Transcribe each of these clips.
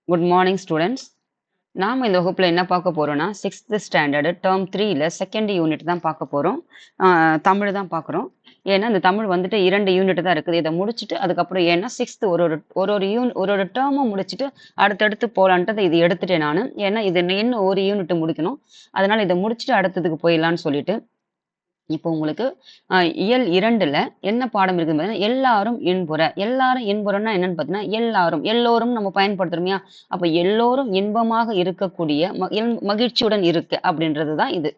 Good morning students. நாம இந்த வகுப்புல என்ன பார்க்க போறோம்னா, 6th ஸ்டாண்டர்டு டெர்ம் 3ல செகண்ட் யூனிட் தான் பார்க்க போறோம். தமிழ் தான் பார்க்குறோம். ஏன்னா, இந்த தமிழ் வந்துட்டு 2 யூனிட் தான் இருக்குது. இத முடிச்சுட்டு அதுக்கப்புறம் ஏன்னா 6த் ஒரு ஒரு டெர்மும் முடிச்சுட்டு அடுத்தடுத்து போலான்ட்டு இது எடுத்துட்டேன் நானு. ஏன்னா, இது இன்னும் ஒரு யூனிட் முடிக்கணும். அதனால இத முடிச்சுட்டு அடுத்ததுக்கு போயிடலான்னு சொல்லிட்டு இப்போ உங்களுக்கு இயல் 2ல என்ன பாடம் இருக்குன்னு பார்த்தீங்கன்னா, எல்லாரும் இன்புற. எல்லாரும் இன்புறன்னா என்னன்னு பார்த்தீங்கன்னா, எல்லாரும், எல்லோரும் நம்ம பயன்படுத்துறோம் இல்லையா? அப்ப எல்லோரும் இன்பமாக இருக்கக்கூடிய மகிழ்ச்சியுடன் இருக்க அப்படின்றது தான் இது.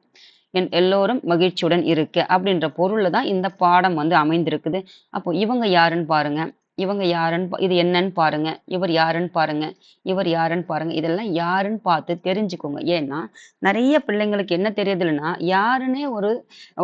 எல்லோரும் மகிழ்ச்சியுடன் இருக்க அப்படின்ற பொருள்ல தான் இந்த பாடம் வந்து அமைந்திருக்குது. அப்போ இவங்க யாருன்னு பாருங்க. இவங்க யாருன்னு இது என்னன்னு பாருங்க. இவர் யாருன்னு பாருங்க. இவர் யாருன்னு பாருங்க. இதெல்லாம் யாருன்னு பார்த்து தெரிஞ்சுக்கோங்க. ஏன்னா, நெறைய பிள்ளைங்களுக்கு என்ன தெரியுதுன்னா, யாருன்னே ஒரு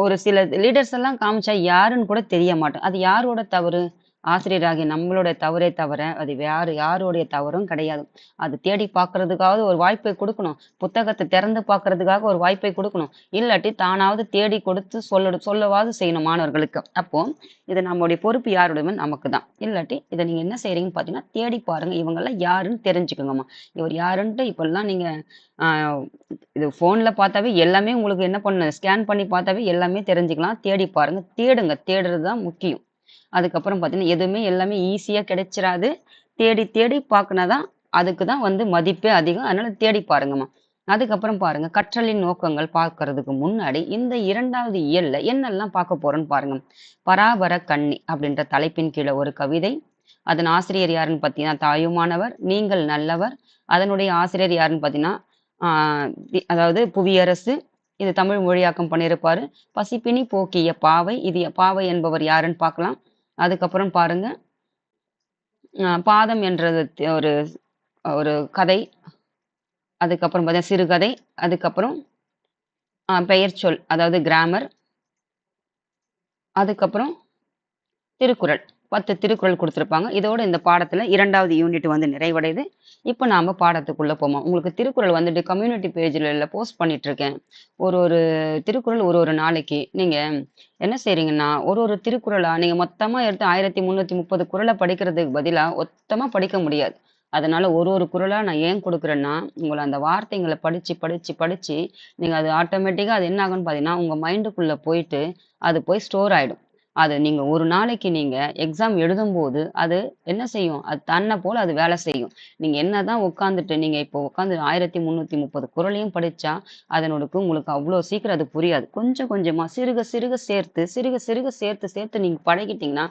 ஒரு சில லீடர்ஸ் எல்லாம் காமிச்சா யாருன்னு கூட தெரிய மாட்டோம். அது யாரோட தவறு? ஆசிரியராகிய நம்மளோட தவறே தவிர, அது வேற யாருடைய தவறும் கிடையாது. அது தேடி பார்க்கறதுக்காவது ஒரு வாய்ப்பை குடுக்கணும். புத்தகத்த திறந்து பார்க்கறதுக்காக ஒரு வாய்ப்பை குடுக்கணும். இல்லாட்டி தானாவது தேடி கொடுத்து சொல்லவாவது செய்யணும் மாணவர்களுக்கு. அப்போ இது நம்முடைய பொறுப்பு யாருடையது? நமக்கு தான். இல்லாட்டி இத நீங்க என்ன செய்றீங்கன்னு பார்த்தீங்கன்னா, தேடி பாருங்க. இவங்கலாம் யாருன்னு தெரிஞ்சுக்கங்கம்மா. இவர் யாருன்ட்டு இப்பல்லாம் நீங்க அ இது ஃபோன்ல பார்த்தாவே எல்லாமே உங்களுக்கு என்ன பண்ணணும், ஸ்கேன் பண்ணி பார்த்தாவே எல்லாமே தெரிஞ்சுக்கலாம். தேடி பாருங்க. தேடுங்க. தேடுறது தான் முக்கியம். அதுக்கப்புறம் பார்த்தீங்கன்னா, எதுவுமே எல்லாமே ஈஸியா கிடைச்சிராது. தேடி தேடி பார்க்குனா தான் அதுக்கு தான் வந்து மதிப்பே அதிகம். அதனால தேடி பாருங்கம்மா. அதுக்கப்புறம் பாருங்க, கற்றலின் நோக்கங்கள் பார்க்கறதுக்கு முன்னாடி, இந்த 2வது இயல்ல என்னெல்லாம் பார்க்க போறோம்ன்னு பாருங்க. பராபர கண்ணி அப்படின்ற தலைப்பின் கீழ ஒரு கவிதை. அதன் ஆசிரியர் யாருன்னு பார்த்தீங்கன்னா, தாயுமானவர், நீங்கள் நல்லவர். அதனுடைய ஆசிரியர் யாருன்னு பார்த்தீங்கன்னா, ஆ அதாவது புவியரசு. இது தமிழ் மொழியாக்கம் பண்ணியிருப்பாரு. பசிப்பினி போக்கிய பாவை. இது பாவை என்பவர் யாருன்னு பார்க்கலாம். அதுக்கப்புறம் பாருங்க, பாதம் என்றது ஒரு ஒரு கதை. அதுக்கப்புறம் பார்த்தீங்கன்னா சிறுகதை. அதுக்கப்புறம் பெயர்ச்சொல் அதாவது கிராமர். அதுக்கப்புறம் திருக்குறள். 10 திருக்குறள் குடுத்திருப்பாங்க. இதோட இந்த பாடத்துல 2வது யூனிட் வந்து நிறைவடையுது. இப்ப நாம பாடத்துக்குள்ள போவோம். உங்களுக்கு திருக்குறள் வந்துட்டு கம்யூனிட்டி பேஜ்ல போஸ்ட் பண்ணிட்டுருக்கேன். ஒரு ஒரு திருக்குறள் ஒரு ஒரு நாளைக்கு. நீங்க என்ன செய்றீங்கன்னா, ஒரு ஒரு திருக்குறளா நீங்க மொத்தமா எடுத்து 1330 குறள படிக்கிறதுக்கு பதிலா, மொத்தமா படிக்க முடியாது. அதனால ஒரு ஒரு குறளா நான் ஏன் குடுக்குறேன்னா, உங்கள அந்த வார்த்தைங்கள படிச்சு, படிச்சு, படிச்சு நீங்க அது ஆட்டோமேட்டிக்கா அது என்ன ஆகும்ன்னு பார்த்தீங்கன்னா, உங்க மைண்டுக்குள்ள போயிட்டு, அது போய் ஸ்டோர் ஆயிடும். அது நீங்க ஒரு நாளைக்கு நீங்க எக்ஸாம் எழுதும்போது, அது என்ன செய்யும்? அது தன்ன போல அது வேலை செய்யும். நீங்க என்னதான் உட்கார்ந்துட்டு நீங்க இப்போ உட்கார்ந்து 1330 குறளையும் படிச்சா, உங்களுக்கு அவ்ளோ சீக்கிரம் அது புரியாது. கொஞ்சம் கொஞ்சமா சிறுக சிறுக சேர்த்து, சிறுக சிறுக சேர்த்து சேர்த்து நீங்க பழகிட்டீங்கன்னா,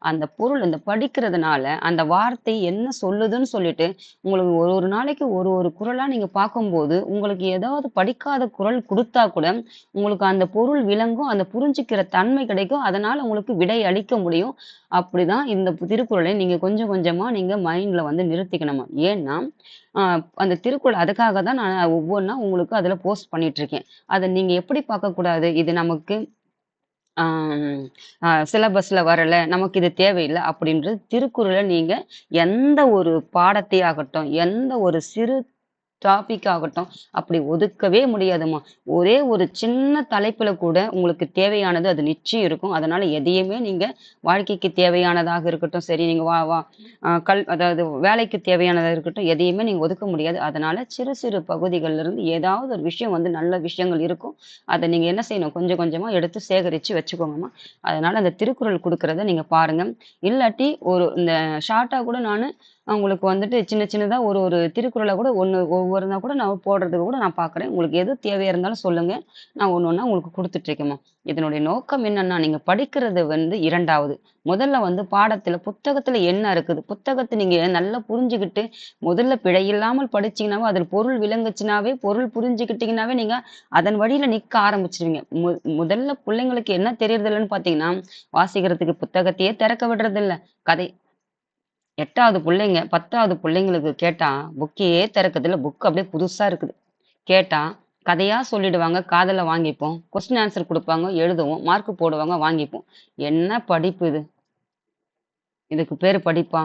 அந்த பொருள் இந்த படிக்கிறதுனால, அந்த வார்த்தை என்ன சொல்லுதுன்னு சொல்லிட்டு, உங்களுக்கு ஒரு ஒரு நாளைக்கு ஒரு ஒரு குறளா நீங்க பார்க்கும்போது, உங்களுக்கு ஏதாவது படிக்காத குறள் குடுத்தா கூட, உங்களுக்கு அந்த பொருள் விளங்கும். அந்த புரிஞ்சுக்கிற தன்மை கிடைக்கும். அதனால உங்களுக்கு விடை அளிக்க முடியும். அப்படிதான் இந்த திருக்குறளை நீங்க கொஞ்சம் கொஞ்சமா நீங்க மைண்ட்ல வந்து நிறுத்திக்கணுமா. ஏன்னா, அ அந்த திருக்குறள் அதுக்காக தான் நான் ஒவ்வொன்னா உங்களுக்கு அதுல போஸ்ட் பண்ணிட்டுருக்கேன். அத நீங்க எப்படி பார்க்கக்கூடாது? இது நமக்கு ஆம் சிலபஸ்ல வரல, நமக்கு இது தேவையில்ல அப்படின்றது திருக்குறள நீங்க எந்த ஒரு பாடத்தை ஆகட்டும், எந்த ஒரு சிறு டாபிக் ஆகட்டும், அப்படி ஒதுக்கவே முடியாதும்மா. ஒரே ஒரு சின்ன தலைப்புல கூட உங்களுக்கு தேவையானது அது நிச்சயம் இருக்கும். அதனால எதையுமே நீங்க வாழ்க்கைக்கு தேவையானதாக இருக்கட்டும் சரி, நீங்க வா வா அதாவது வேலைக்கு தேவையானதா இருக்கட்டும், எதையுமே நீங்க ஒதுக்க முடியாது. அதனால சிறு சிறு பகுதிகள்ல இருந்து ஏதாவது ஒரு விஷயம் வந்து நல்ல விஷயங்கள் இருக்கும். அத நீங்க என்ன செய்யணும், கொஞ்சம் கொஞ்சமா எடுத்து சேகரிச்சு வச்சுக்கோங்கம்மா. அதனால அந்த திருக்குறள் குடுக்கிறத நீங்க பாருங்க. இல்லாட்டி இந்த ஷார்ட்டா கூட நானு உங்களுக்கு வந்துட்டு சின்ன சின்னதா ஒரு ஒரு திருக்குறள கூட ஒவ்வொருனா கூட நான் போடுறதுக்கு கூட நான் பார்க்குறேன். உங்களுக்கு எது தேவையா இருந்தாலும் சொல்லுங்க. நான் ஒண்ணு ஒண்ணா உங்களுக்கு குடுத்துட்டுருக்கேன்ம்மா. இதனுடைய நோக்கம் என்னன்னா, நீங்க படிக்கிறது வந்து 2வது. முதல்ல வந்து பாடத்துல புத்தகத்துல என்ன இருக்குது? புத்தகத்த நீங்க நல்லா புரிஞ்சுகிட்டு, முதல்ல பிழையில்லாமல் படிச்சீங்கன்னாவே, அதில் பொருள் விளங்குச்சுனாவே, பொருள் புரிஞ்சுக்கிட்டீங்கன்னாவே, நீங்க அதன் வழியில நிக்க ஆரம்பிச்சுருவீங்க. முதல்ல புள்ளைங்களுக்கு என்ன தெரியறதில்லன்னு பார்த்தீங்கன்னா, வாசிக்கிறதுக்கு புத்தகத்தையே திறக்க விடுறதில்ல. கதை 8வது புள்ளைங்க 10வது புள்ளைங்களுக்கு கேட்டா, புக்கையே திறக்கறதில்ல. புக் அப்படியே புதுசா இருக்குது. கேட்டா, கதையா சொல்லிடுவாங்க. காதுல வாங்கிப்போம். கொஸ்டின் ஆன்சர் குடுப்பாங்க. எழுதுவோம். மார்க் போடுவாங்க. வாங்கிப்போம். என்ன படிப்பு இது? இதுக்கு பேரு படிப்பா?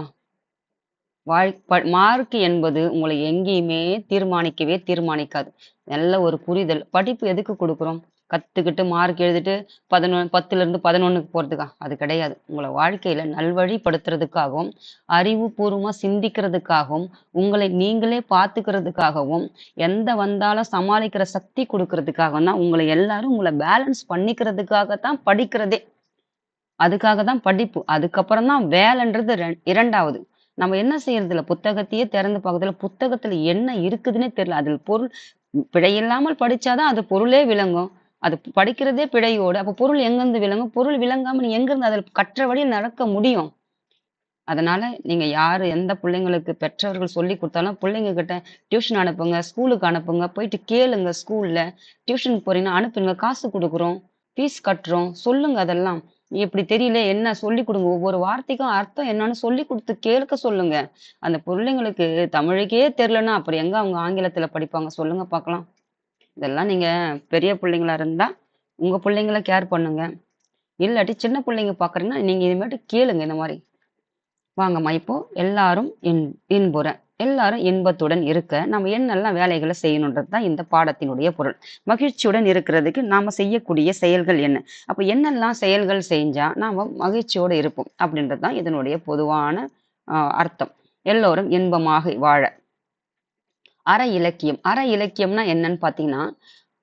மார்க் என்பது உங்கள எங்கேயுமே தீர்மானிக்கவே தீர்மானிக்காது. நல்ல ஒரு புரிதல். படிப்பு எதுக்கு குடுக்குறோம்? கத்துக்கிட்டு மார்க் எழுதிட்டு 10லேருந்து 11க்கு போறதுக்கா? அது கிடையாது. உங்கள வாழ்க்கையில நல்வழிப்படுத்துறதுக்காகவும், அறிவுபூர்வமா சிந்திக்கிறதுக்காகவும், உங்களை நீங்களே பார்த்துக்கிறதுக்காகவும், எந்த வந்தாலும் சமாளிக்கிற சக்தி குடுக்குறதுக்காகவும் தான் உங்கள பேலன்ஸ் பண்ணிக்கிறதுக்காக தான் படிக்கிறதே. அதுக்காக தான் படிப்பு. அதுக்கப்புறம் தான் வேலைன்றது 2வது. நம்ம என்ன செய்யறதில்ல, புத்தகத்தையே திறந்து பார்க்கறதில்ல. புத்தகத்துல என்ன இருக்குதுன்னே தெரியல. அதில் பொருள் பிழையில்லாமல் படிச்சா தான் அது பொருளே விளங்கும். அது படிக்கிறதே பிழையோடு. அப்ப பொருள் எங்கருந்து விளங்கும்? பொருள் விளங்காம நீ எங்கிருந்து அதில் கற்ற வழியில் நடக்க முடியும்? அதனால நீங்க யாரு எந்த பிள்ளைங்களுக்கு பெற்றவர்கள் சொல்லிக் குடுத்தாலும், பிள்ளைங்க கிட்ட டியூஷன் அனுப்புங்க, ஸ்கூலுக்கு அனுப்புங்க. போயிட்டு கேளுங்க ஸ்கூல்ல. டியூஷனுக்கு போறீங்கன்னா அனுப்புங்க. காசு குடுக்குறோம். ஃபீஸ் கட்டுறோம். சொல்லுங்க அதெல்லாம். இப்படி தெரியல என்ன சொல்லிக் குடுங்க. ஒவ்வொரு வார்த்தைக்கும் அர்த்தம் என்னன்னு சொல்லிக் குடுத்து கேட்க சொல்லுங்க. அந்த பிள்ளைங்களுக்கு தமிழுக்கே தெரியலன்னா, அப்புறம் எங்க அவங்க ஆங்கிலத்துல படிப்பாங்க? சொல்லுங்க பாக்கலாம். இதெல்லாம் நீங்க பெரிய பிள்ளைங்களா இருந்தா, உங்க பிள்ளைங்கள கேர் பண்ணுங்க. இல்லாட்டி சின்ன பிள்ளைங்க பார்க்குறீங்கன்னா, நீங்க இனிமேட்டு கேளுங்க இந்த மாரி. வாங்கம்மா இப்போ எல்லாரும் இன்புற எல்லாரும் இன்பத்துடன் இருக்க நம்ம என்னெல்லாம் வேலைகளை செய்யணுன்றது தான் இந்த பாடத்தினுடைய பொருள். மகிழ்ச்சியுடன் இருக்கிறதுக்கு நாம செய்யக்கூடிய செயல்கள் என்ன? அப்ப என்னெல்லாம் செயல்கள் செஞ்சா நாம மகிழ்ச்சியோட இருப்போம் அப்படின்றது தான் இதனுடைய பொதுவான அர்த்தம். எல்லோரும் இன்பமாக வாழ. அற இலக்கியம். அற இலக்கியம்னா என்னன்னு பார்த்தீங்கன்னா,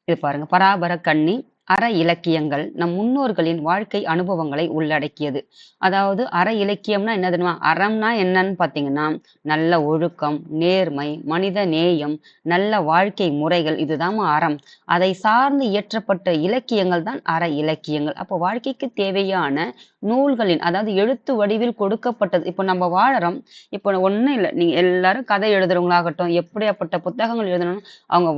இது பாருங்க. பராபர கண்ணி அற இலக்கியங்கள் நம் முன்னோர்களின் வாழ்க்கை அனுபவங்களை உள்ளடக்கியது. அதாவது அற இலக்கியம்னா என்ன தெரியுமா? அறம்னா என்னன்னு பார்த்தீங்கன்னா, நல்ல ஒழுக்கம், நேர்மை, மனித நேயம், நல்ல வாழ்க்கை முறைகள் இதுதாம்மா அறம். அதை சார்ந்து இயற்றப்பட்ட இலக்கியங்கள் தான் அற இலக்கியங்கள். அப்போ வாழ்க்கைக்கு தேவையான நூல்களின் அதாவது எழுத்து வடிவில் கொடுக்கப்பட்டது. இப்போ நம்ம வாழறோம். இப்போ ஒண்ணும் இல்ல. நீங்க எல்லாரும் கதை எழுதுறவங்களாகட்டும், எப்படியாப்பட்ட புத்தகங்கள் எழுதணும் அவங்க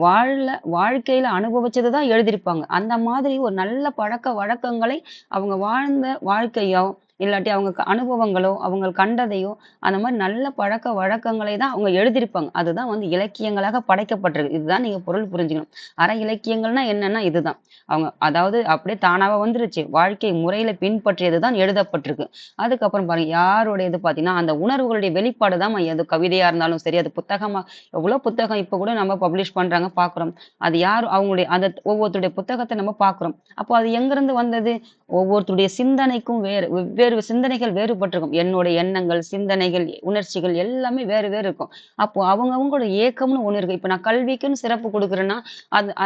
வாழ்க்கையில அனுபவிச்சத தான் எழுதியிருப்பாங்க. அந்த மாதிரி ஒரு நல்ல பழக்கவழக்கங்களை அவங்க வாழ்ந்த வாழ்க்கையோ, இல்லாட்டி அவங்க அனுபவங்களோ, அவங்க கண்டதையோ, அந்த மாரி நல்ல பழக்கவழக்கங்களை தான் அவங்க எழுதியிருப்பாங்க. அதுதான் வந்து இலக்கியங்களாக படைக்கப்பட்டிருக்கு. இதுதான் நீங்க பொருள் புரிஞ்சுக்கணும். அற இலக்கியங்கள்னா என்னன்னா இதுதான். அவங்க அதாவது அப்படியே தானாவா வந்துருச்சு. வாழ்க்கை முறையில பின்பற்றியது தான் எழுதப்பட்டிருக்கு. அதுக்கப்புறம் பாருங்க யாருடையது பார்த்தீங்கன்னா, அந்த உணர்வுகளுடைய வெளிப்பாடு தான் அது கவிதையா இருந்தாலும் சரி, அது புத்தகமா எவ்வளோ புத்தகம் இப்ப கூட நம்ம பப்ளிஷ் பண்றாங்க பார்க்குறோம். அது யார் அவங்களுடைய அந்த ஒவ்வொருத்தருடைய புத்தகத்த நம்ம பார்க்குறோம். அப்போ அது எங்கிருந்து வந்தது? ஒவ்வொருத்தருடைய சிந்தனைக்கும் வெவ்வேறு சிந்தனைகள் வேறுபட்டிருக்கும். என்னுடைய எண்ணங்கள், சிந்தனைகள், உணர்ச்சிகள் எல்லாமே வேறு வேறு இருக்கும். அப்போ அவங்கவங்களோட ஏக்கம்னு ஒண்ணு இருக்கு. இப்ப நான் கல்விக்குன்னு சிறப்பு குடுக்குறேன்னா,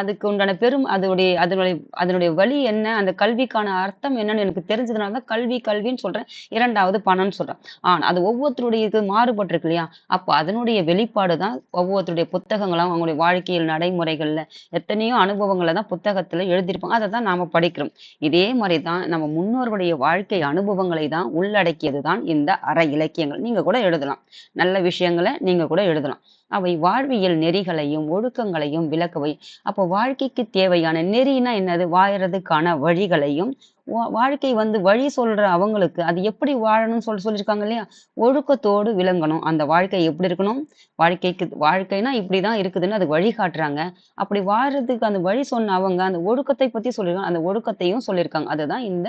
அதுக்கு உண்டான அதனுடைய அதனுடைய வழி என்ன? அந்த கல்விக்கான அர்த்தம் என்னன்னு எனக்கு தெரிஞ்சதுனால தான் கல்வின்னு சொல்றேன். 2வது பணம்னு சொல்றேன். ஆனா அது ஒவ்வொருத்தருடைய இது மாறுபட்டிருக்கு இல்லையா? அப்ப அதனுடைய வெளிப்பாடு தான் ஒவ்வொருத்தருடைய புத்தகங்களும், அவங்களுடைய வாழ்க்கையில் நடைமுறைகள்ல எத்தனையோ அனுபவங்கள தான் புத்தகத்துல எழுதியிருப்பாங்க. அத தான் நாம படிக்கிறோம். இதே மாரி தான் நம்ம முன்னோர்களுடைய வாழ்க்கை அனுபவங்களை தான் உள்ளடக்கியது தான் இந்த அற இலக்கியங்கள். நீங்க கூட எழுதலாம். நல்ல விஷயங்கள நீங்க கூட எழுதலாம். அவை வாழ்வியல் நெறிகளையும், ஒழுக்கங்களையும் விளக்கவை. அப்போ வாழ்க்கைக்கு தேவையான நெறினா என்னது? வாழறதுக்கான வழிகளையும், வாழ்க்கை வந்து வழி சொல்ற அவங்களுக்கு அது எப்படி வாழணும்னு சொல்லியிருக்காங்க இல்லையா? ஒழுக்கத்தோடு விளங்கணும். அந்த வாழ்க்கை எப்படி இருக்கணும்? வாழ்க்கைனா இப்படிதான் இருக்குதுன்னு அது வழிகாட்டுறாங்க. அப்படி வாழ்றதுக்கு அந்த வழி சொன்ன அவங்க அந்த ஒழுக்கத்தை பத்தி சொல்லியிருக்காங்க. அந்த ஒழுக்கத்தையும் சொல்லியிருக்காங்க. அதுதான் இந்த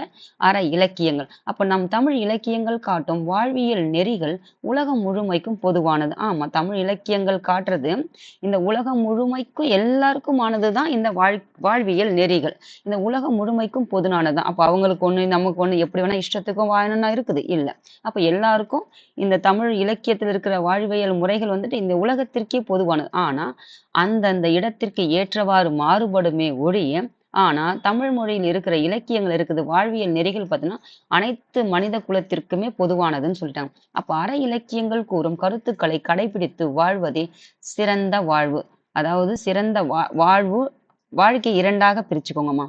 அற இலக்கியங்கள். அப்ப நம் தமிழ் இலக்கியங்கள் காட்டும் வாழ்வியல் நெறிகள் உலகம் முழுமைக்கும் பொதுவானது. ஆமா, தமிழ் இலக்கியங்கள் காட்டுறது இந்த உலகம் முழுமைக்கும் எல்லாருக்குமானது தான் இந்த வாழ்வியல் நெறிகள். இந்த உலகம் முழுமைக்கும் பொதுவானது தான். அப்ப அவங்களுக்கு ஒண்ணு, நமக்கு ஒண்ணு எப்படி வேணா இஷ்டத்துக்கும் வாழணும்னா இருக்குது? இல்ல. அப்ப எல்லாருக்கும் இந்த தமிழ் இலக்கியத்துல இருக்கிற வாழ்வியல் முறைகள் வந்துட்டு இந்த உலகத்திற்கே பொதுவானது. ஆனா, அந்தந்த இடத்திற்கு ஏற்றவாறு மாறுபடுமே ஒழிய, ஆனா தமிழ் மொழியில் இருக்கிற இலக்கியங்கள் இருக்குது, வாழ்வியல் நெறிகள் பார்த்தீங்கன்னா, அனைத்து மனித குலத்திற்குமே பொதுவானதுன்னு சொல்லிட்டாங்க. அப்ப அற இலக்கியங்கள் கூறும் கருத்துக்களை கடைபிடித்து வாழ்வதே சிறந்த வாழ்வு. அதாவது சிறந்த வாழ்வு வாழ்க்கை 2ஆக பிரிச்சுக்கோங்கம்மா.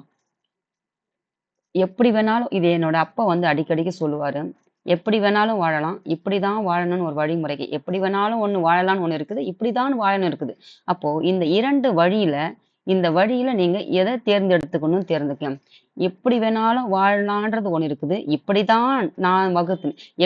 எப்படி வேணாலும் இது என்னோட அப்பா வந்து அடிக்கடிக்கு சொல்லுவாரு. எப்படி வேணாலும் வாழலாம். இப்படிதான் வாழணும்னு ஒரு வழிமுறை. எப்படி வேணாலும் ஒண்ணு வாழலாம்னு ஒண்ணு இருக்குது. இப்படிதான் வாழணும் இருக்குது. அப்போ இந்த 2 வழியில இந்த வழியில நீங்க எத தேர்ந்தெடுத்துக்கணும்னு தேர்ந்தெடுக்கலாம். எப்படி வேணாலும் வாழலான்றது ஒண்ணு இருக்குது. இப்படிதான் நான்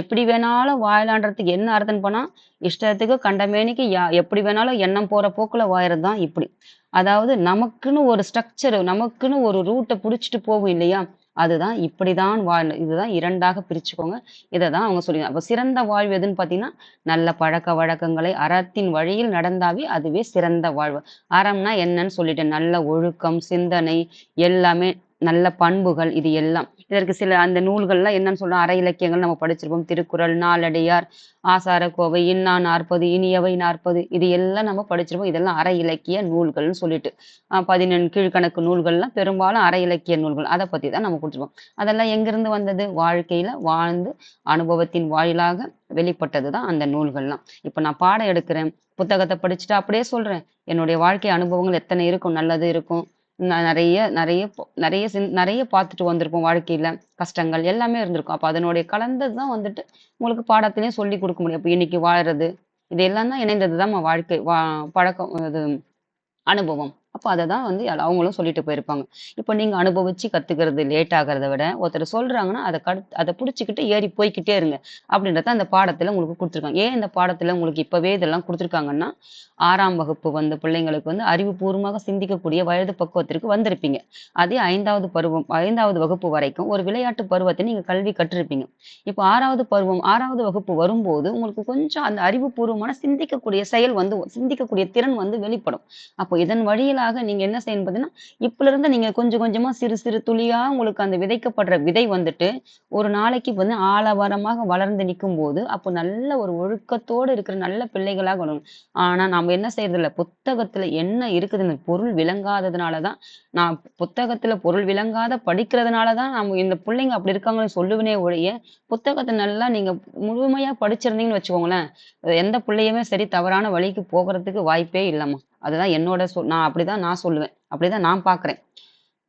எப்படி வேணாலும் வாழலான்றதுக்கு என்ன அர்த்தம்னு போனா, இஷ்டத்துக்கு கண்டமேனிக்கு எப்படி வேணாலும் எண்ணம் போற போக்குல வாழறது தான் இப்படி. அதாவது நமக்குன்னு ஒரு ஸ்ட்ரக்சர், நமக்குன்னு ஒரு ரூட்ட புடிச்சுட்டு போகும் இல்லையா? அதுதான் இப்படிதான் இதுதான் 2ஆக பிரிச்சுக்கோங்க. இத தான் அவங்க சொல்லி அப்ப சிறந்த வாழ்வு எதுன்னு பார்த்தீங்கன்னா, நல்ல பழக்கவழக்கங்களை அறத்தின் வழியில் நடந்தாவே அதுவே சிறந்த வாழ்வு. அறம்னா என்னன்னு சொல்லிட்டேன். நல்ல ஒழுக்கம், சிந்தனை எல்லாமே நல்ல பண்புகள் இது எல்லாம். இதற்கு சில அந்த நூல்கள்லாம் என்னன்னு சொல்றோம், அற இலக்கியங்கள் நம்ம படிச்சிருப்போம். திருக்குறள், நாலடியார், ஆசாரக்கோவை, இன்னா 40, இனியவை 40 இது எல்லாம் நம்ம படிச்சிருப்போம். இதெல்லாம் அற இலக்கிய நூல்கள்னு சொல்லிட்டு. 14 கீழ்க்கணக்கு நூல்கள்லாம் பெரும்பாலும் அற இலக்கிய நூல்கள். அத பத்தி தான் நம்ம குடுத்துருப்போம். அதெல்லாம் எங்கிருந்து வந்தது? வாழ்க்கையில வாழ்ந்து அனுபவத்தின் வாயிலாக வெளிப்பட்டது தான் அந்த நூல்கள்லாம். இப்ப நான் பாடம் எடுக்கிறேன். புத்தகத்த படிச்சுட்டு அப்படியே சொல்றேன். என்னுடைய வாழ்க்கை அனுபவங்கள் எத்தனை இருக்கும்? நல்லது இருக்கும். நெறைய நெறைய நெறைய நெறைய பார்த்துட்டு வந்திருப்போம் வாழ்க்கையில. கஷ்டங்கள் எல்லாமே இருந்திருக்கும். அப்ப அதனுடைய கலந்தது தான் வந்துட்டு உங்களுக்கு பாடத்திலயும் சொல்லிக் குடுக்க முடியும். அப்ப இன்னைக்கு வாழுறது, இது எல்லாம் தான் இணைந்தது தான்மா வாழ்க்கை. பழக்கம் இது அனுபவம். அப்ப அத தான் வந்து அவங்களும் சொல்லிட்டு போயிருப்பாங்க. இப்ப நீங்க அனுபவிச்சு கத்துக்கிறது லேட் ஆகுறத விட, ஒருத்தர் சொல்றாங்கன்னா, அத புடிச்சுக்கிட்டு ஏறி போய்க்கிட்டே இருங்க. அப்படின்றத அந்த பாடத்துல உங்களுக்கு குடுத்துருக்காங்க. ஏன் இந்த பாடத்துல உங்களுக்கு இப்பவே இதெல்லாம் குடுத்துருக்காங்கன்னா, 6ஆம் வகுப்பு வந்த பிள்ளைங்களுக்கு வந்து அறிவுபூர்வமாக சிந்திக்கக்கூடிய வயது பக்குவத்திற்கு வந்திருப்பீங்க. அதே 5வது வகுப்பு வரைக்கும் ஒரு விளையாட்டு பருவத்தை நீங்க கல்வி கற்றிருப்பீங்க. இப்ப 6வது பருவம் 6வது வகுப்பு வரும்போது, உங்களுக்கு கொஞ்சம் அந்த அறிவுபூர்வமான சிந்திக்கக்கூடிய செயல் வந்து சிந்திக்கக்கூடிய திறன் வந்து வெளிப்படும். அப்போ இதன் வழியிலாக நீங்க என்ன செய்யணும் பார்த்தீங்கன்னா, இப்பலிருந்து நீங்க கொஞ்சம் கொஞ்சமா சிறு சிறு துளியா உங்களுக்கு அந்த விதைக்கப்படுற விதை வந்துட்டு, ஒரு நாளைக்கு வந்து ஆலமரமாக வளர்ந்து நிக்கும்போது, அப்போ நல்ல ஒரு ஒழுக்கத்தோடு இருக்கிற நல்ல பிள்ளைகளாக வரும். ஆனா நாம என்ன செய்றதில்ல, புத்தகத்துல என்ன இருக்குதுன்னு பொருள் விளங்காததுனால தான், நான் புத்தகத்துல பொருள் விளங்காத படிக்கிறதுனால தான் நம்ம இந்த புள்ளைங்க அப்படி இருக்காங்கன்னு சொல்லுவேனே ஒழிய, புத்தகத்த நல்லா நீங்க முழுமையா படிச்சிருந்தீங்கன்னு வச்சுக்கோங்களேன், எந்த புள்ளையுமே சரி தவறான வழிக்கு போகறதுக்கு வாய்ப்பே இல்லம்மா. அதுதான் என்னோட நான் அப்படிதான் நான் சொல்லுவேன். அப்படிதான் நான் பார்க்கிறேன்.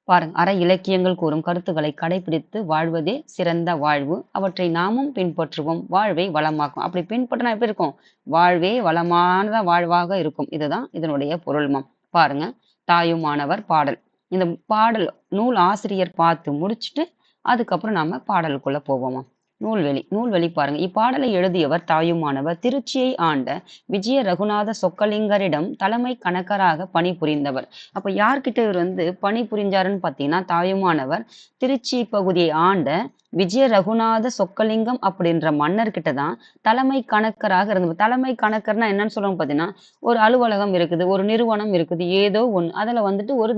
பாருங்க, அற இலக்கியங்கள் கூறும் கருத்துக்களை கடைபிடித்து வாழ்வதே சிறந்த வாழ்வு. அவற்றை நாமும் பின்பற்றுவோம். வாழ்வை வளமாக்கும். அப்படி பின்பற்றினா எப்படி இருக்கும்? வாழ்வே வளமான வாழ்வாக இருக்கும். இதுதான் இதனுடைய பொருள்மாம். பாருங்க, தாயுமானவர் பாடல். இந்த பாடல் நூல் ஆசிரியர் பார்த்து முடிச்சுட்டு, அதுக்கப்புறம் நாம பாடலுக்குள்ள போவோமாம். நூல்வழி பாருங்க. இப்பாடலை எழுதியவர் தாயுமானவர் திருச்சியை ஆண்ட விஜய ரகுநாத சொக்கலிங்கரிடம் தலைமை கணக்கராக பணிபுரிந்தவர். அப்ப யார்கிட்ட இவர் வந்து பணி புரிஞ்சாருன்னு பார்த்தீங்கன்னா, தாயுமானவர் திருச்சி பகுதியை ஆண்ட விஜய ரகுநாத சொக்கலிங்கம் அப்படின்ற மன்னர்கிட்ட தான் தலைமை கணக்கராக இருந்தவர். தலைமை கணக்கர்னா என்னன்னு சொல்லுவாங்க பார்த்தீங்கன்னா, ஒரு அலுவலகம் இருக்குது, ஒரு நிறுவனம் இருக்குது, ஏதோ ஒண்ணு. அதுல வந்துட்டு ஒரு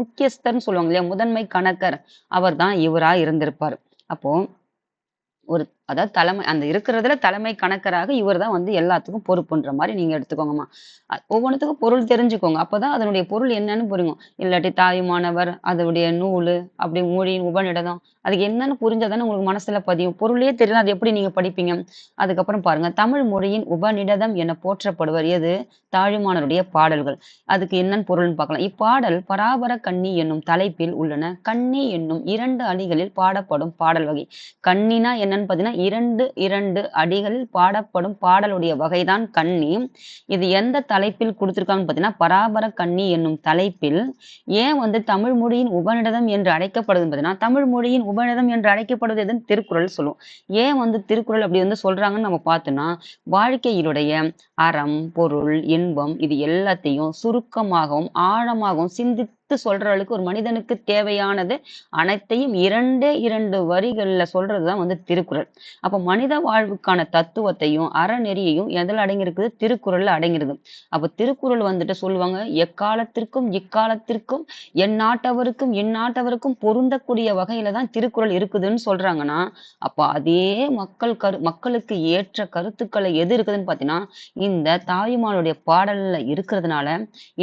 முக்கியஸ்தர்ன்னு சொல்லுவாங்க இல்லையா? முதன்மை கணக்கர் அவர் தான் இவரா இருந்திருப்பாரு. அப்போ ஒரு அதாவது அந்த இருக்கிறதுல தலைமை கணக்கராக இவர் தான் வந்து எல்லாத்துக்கும் பொறுப்புன்ற மாரி நீங்க எடுத்துக்கோங்கம்மா. ஒவ்வொன்னுத்துக்கும் பொருள் தெரிஞ்சுக்கோங்க. அப்பதான் அதனுடைய பொருள் என்னன்னு புரியும். இல்லாட்டி தாயுமானவர், அதனுடைய நூலு, அப்படி மொழியின் உபநிடதம், அதுக்கு என்னன்னு புரிஞ்சா தானே உங்களுக்கு மனசுல பதியும். பொருளே தெரியல அது எப்படி நீங்க படிப்பீங்க? அதுக்கப்புறம் பாருங்க, தமிழ் மொழியின் உபநிடதம் என போற்றப்படுவர் எது? தாயுமானவருடைய பாடல்கள். அதுக்கு என்னன்னு பொருள்னு பார்க்கலாம். இப்பாடல் பராபர கண்ணி என்னும் தலைப்பில் உள்ளன. கண்ணி என்னும் 2 அடிகளில் பாடப்படும் பாடல் வகை. கண்ணினா என்னன்னு பார்த்தீங்கன்னா, 2 அடிகளில் பாடப்படும் பாடலுடைய வகைதான் கண்ணி. இது எந்த தலைப்பில் குடுத்திருக்காங்கன்னு பார்த்தீங்கன்னா, பராபர கண்ணி என்னும் தலைப்பில். ஏன் வந்து தமிழ் மொழியின் உபநிடதம் என்று அழைக்கப்படுதுன்னு பார்த்தீங்கன்னா, தமிழ் மொழியின் உபநிடதம் என்று அழைக்கப்படுவது எதுன்னு திருக்குறள் சொல்லும். ஏன் வந்து திருக்குறள் அப்படி வந்து சொல்றாங்கன்னு நம்ம பார்த்தோம்னா, வாழ்க்கையினுடைய அறம், பொருள், இன்பம் இது எல்லாத்தையும் சுருக்கமாகவும், ஆழமாகவும் சிந்தித்து சொல்ற அளவுக்கு ஒரு மனிதனுக்கு தேவையானது அனைத்தையும் 2 வரிகள்ல சொல்றதுதான் வந்து திருக்குறள். அப்ப மனித வாழ்வுக்கான தத்துவத்தையும், அறநெறியையும் எதுல அடங்கியிருக்குது? திருக்குறள்ல அடங்கியிருது. அப்ப திருக்குறள் வந்துட்டு சொல்லுவாங்க, எக்காலத்திற்கும், இக்காலத்திற்கும், எந்நாட்டவருக்கும், இந்நாட்டவருக்கும் பொருந்தக்கூடிய வகையில தான் திருக்குறள் இருக்குதுன்னு சொல்றாங்கன்னா, அப்ப அதே மக்களுக்கு ஏற்ற கருத்துக்களை எது இருக்குதுன்னு பார்த்தீங்கன்னா, இந்த தாயுமானுடைய பாடல்ல இருக்கிறதுனால,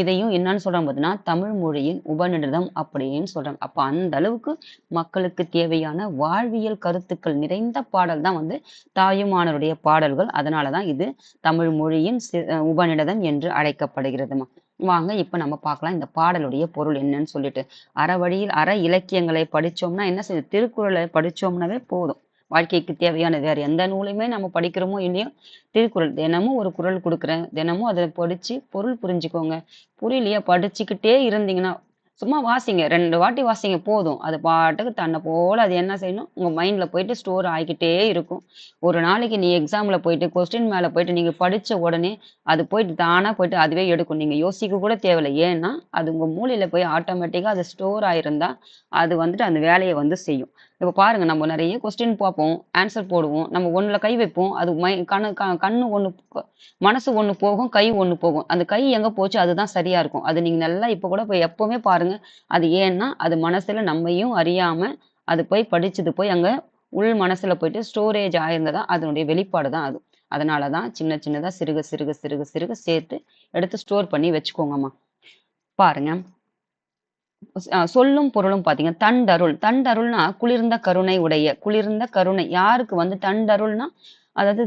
இதையும் என்னன்னு சொல்றாங்க பார்த்தீங்கன்னா, தமிழ் மொழியின் உபநிடதம் அப்படின்னு சொல்றாங்க. அப்ப அந்த அளவுக்கு மக்களுக்கு தேவையான வாழ்வியல் கருத்துக்கள் நிறைந்த பாடல் தான் வந்து தாயுமானவருடைய பாடல்கள். அதனால தான் இது தமிழ் மொழியின் உபநிடதம் என்று அழைக்கப்படுகிறதுமா. வாங்க இப்ப நம்ம பார்க்கலாம் இந்த பாடலுடைய பொருள் என்னன்னு சொல்லிட்டு. அற இலக்கியங்களை படிச்சோம்னா என்ன செய்யுது? திருக்குறளை படிச்சோம்னாவே போதும். வாழ்க்கைக்கு தேவையான வேற எந்த நூலையுமே நம்ம படிக்கிறோமோ இல்லையோ, திருக்குறள் தினமும் ஒரு குறள் குடுக்குறேன். தினமும் அத படிச்சு பொருள் புரிஞ்சுக்கோங்க. புரியலையா? படிச்சுக்கிட்டே இருந்தீங்கன்னா, சும்மா வாசிங்க. 2 வாட்டி வாசிங்க போதும். அது பாட்டுக்கு தன்ன போல அது என்ன செய்யணும், உங்க மைண்ட்ல போயிட்டு ஸ்டோர் ஆயிக்கிட்டே இருக்கும். ஒரு நாளைக்கு நீ எக்ஸாம்ல போயிட்டு கொஸ்டின் மேல போயிட்டு நீங்க படிச்ச உடனே, அது போயிட்டு தானா போயிட்டு அதுவே எடுக்கும். நீங்க யோசிக்க கூட தேவையில்ல. ஏன்னா, அது உங்க மூளையில போய் ஆட்டோமேட்டிக்கா அது ஸ்டோர் ஆயிருந்தா, அது வந்துட்டு அந்த வேலைய வந்து செய்யும். இப்ப பாருங்க நம்ம நெறைய கொஸ்டின் பார்ப்போம், ஆன்ஸர் போடுவோம். நம்ம ஒண்ணுல கை வைப்போம். அது கண்ணு ஒண்ணு மனசு ஒண்ணு போகும், கை ஒண்ணு போகும். அந்த கை எங்க போச்சு அதுதான் சரியா இருக்கும். அது நீங்க நல்லா இப்ப கூட போய் எப்பவுமே பாருங்க. அது ஏன்னா, அது மனசுல நம்மையும் அறியாம அது போய் படிச்சது போய் அங்க உள் மனசுல போயிட்டு ஸ்டோரேஜ் ஆயிருந்ததா அதனுடைய வெளிப்பாடு தான் அது. அதனால தான் சின்ன சின்னதா சிறுக சிறுக சிறுக சிறுக சேர்த்து எடுத்து ஸ்டோர் பண்ணி வச்சுக்கோங்கம்மா. பாருங்க. சொல்லும் பொருளும் பார்த்தீங்க. தண்டருள். தண்டருள்னா குளிர்ந்த கருணை உடைய. குளிர்ந்த கருணை. யாருக்கு வந்து தண்டருள்னா, அதாவது